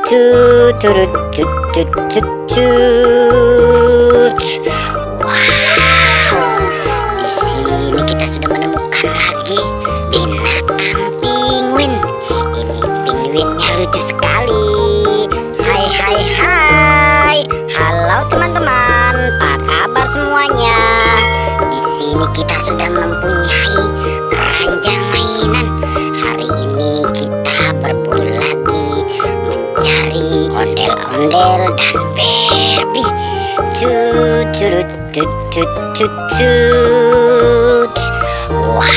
Turut tut tut tut tut. Wow, di sini kita sudah menemukan lagi binatang penguin. Ini penguinnya lucu sekali. Hai hai hai. Halo teman-teman, apa kabar semuanya? Di sini kita sudah mempunyai keranjang mainan. Hari ini kita berburu lagi mencari ondel-ondel dan Barbie. Turut tut tut tut tut. Wow,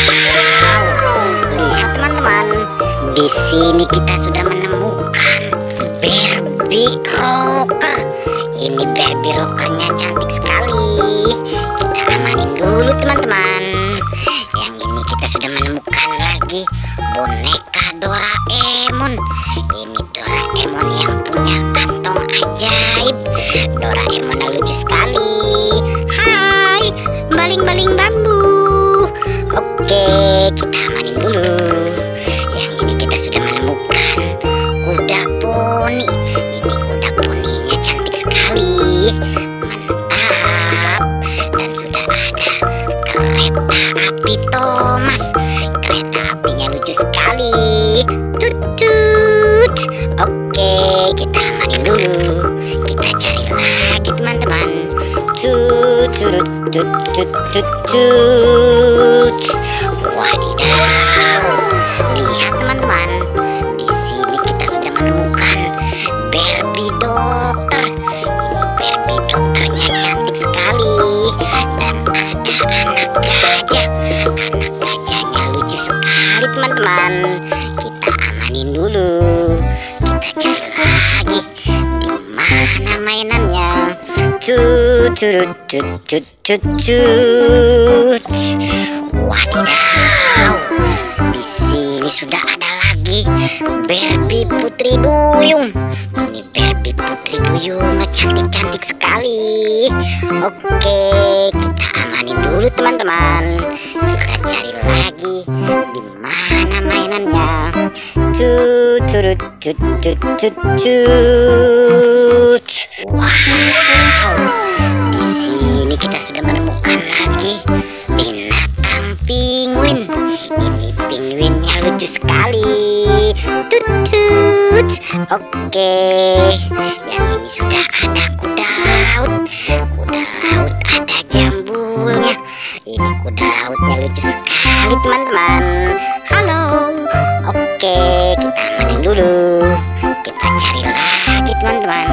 lihat teman-teman, di sini kita sudah menemukan Barbie rocker. Ini Barbie rockernya cantik sekali. Kita amanin dulu teman-teman. Yang ini kita sudah menemukan lagi boneka Doraemon. Ini Doraemon yang punya kantong ajaib. Doraemon lucu sekali. Hai, baling-baling bambu. Oke, kita amanin dulu. Yang ini kita sudah menemukan kuda poni. Ini kuda poninya cantik sekali. Mantap. Dan sudah ada kereta api Thomas. Kereta apinya lucu sekali. Tut tut. Oke, kita amanin dulu. Kita cari lagi teman-teman. Tut tut tut tut tut tut. Wadidaw, lihat teman-teman, di sini kita sudah menemukan Barbie dokter. Ini Barbie dokternya cantik sekali. Dan ada anak gajah. Anak gajahnya lucu sekali teman-teman. Kita amanin dulu. Kita cari lagi di mana mainannya. Tut tut tut tut tut tut. Wadidaw, di sini sudah ada lagi Barbie Putri Duyung. Ini Barbie Putri Duyung cantik-cantik sekali. Oke, kita amanin dulu teman-teman. Kita cari lagi di mana mainannya. Tut tut tut tut tut tut. Wow, di sini kita sudah menemukan lagi binatang penguin. Ini penguinnya lucu sekali. Tut tut. Oke, yang ini sudah ada kuda laut. Kuda laut ada jambulnya. Ini kuda lautnya lucu sekali teman-teman. Halo. Oke, kita amanin dulu. Kita cari lagi teman-teman.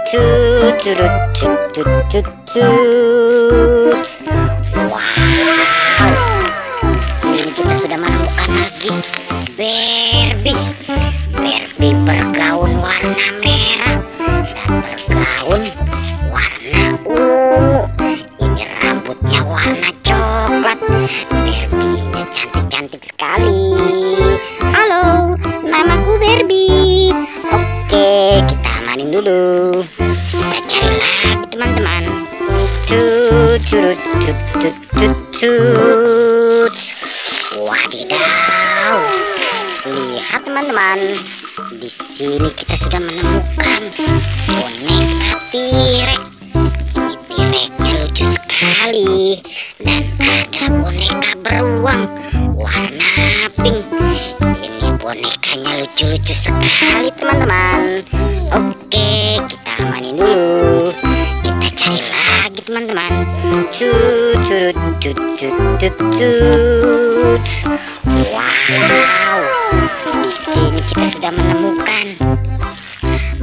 Tut tut tut tut tut tut. Wow, sini kita sudah menemukan lagi Barbie. Barbie bergaun warna merah dan bergaun warna ungu. Ini rambutnya warna coklat. Barbie-nya cantik-cantik sekali. Halo, namaku Barbie. Oke, kita amanin dulu. Kita cari lagi teman-teman. Tut tut tut tut tut tut. Wadidaw, lihat teman-teman, di sini kita sudah menemukan boneka T-Rex. Ini T-Rexnya lucu sekali. Dan ada boneka beruang warna pink. Ini bonekanya lucu-lucu sekali teman-teman. Oke, kita amanin dulu. Kita cari lagi teman-teman. Tut tut tut tut tut tut. Wow, di sini kita sudah menemukan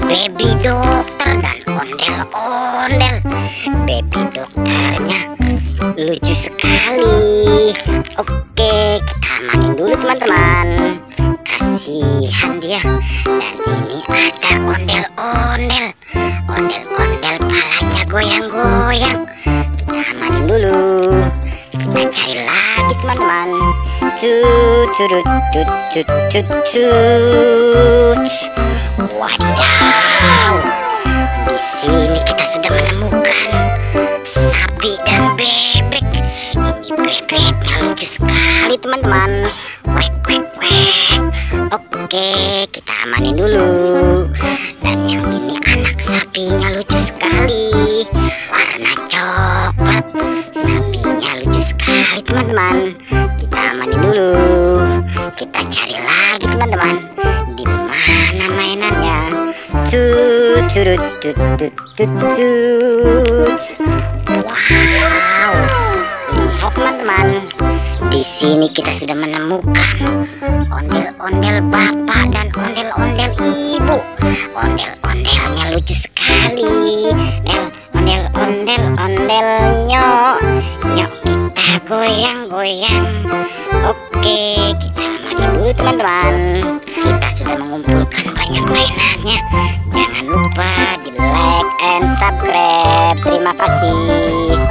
Baby dokter dan ondel-ondel. Baby dokternya lucu sekali. Oke, kita amanin dulu teman-teman. Kasihan dia. Dan ini ada ondel-ondel. Ondel-ondel palanya goyang-goyang. Kita amanin dulu. Kita cari lagi teman-teman. Tut tut tut tut tut tut. Wadidaw, di sini kita sudah menemukan sapi dan bebek. Ini bebeknya lucu sekali teman-teman. Wek wek wek. Oke, kita amanin dulu. Dan teman-teman. Di mana mainannya? Tut tut tut tut tut tut. Wow, lihat teman-teman. Di sini kita sudah menemukan ondel-ondel bapak dan ondel-ondel ibu. Ondel-ondelnya lucu sekali. Ondel-ondel nyok. Nyok kita goyang-goyang. Oke, kita mandi dulu teman-teman. Kita sudah mengumpulkan banyak mainannya. Jangan lupa di like and subscribe. Terima kasih.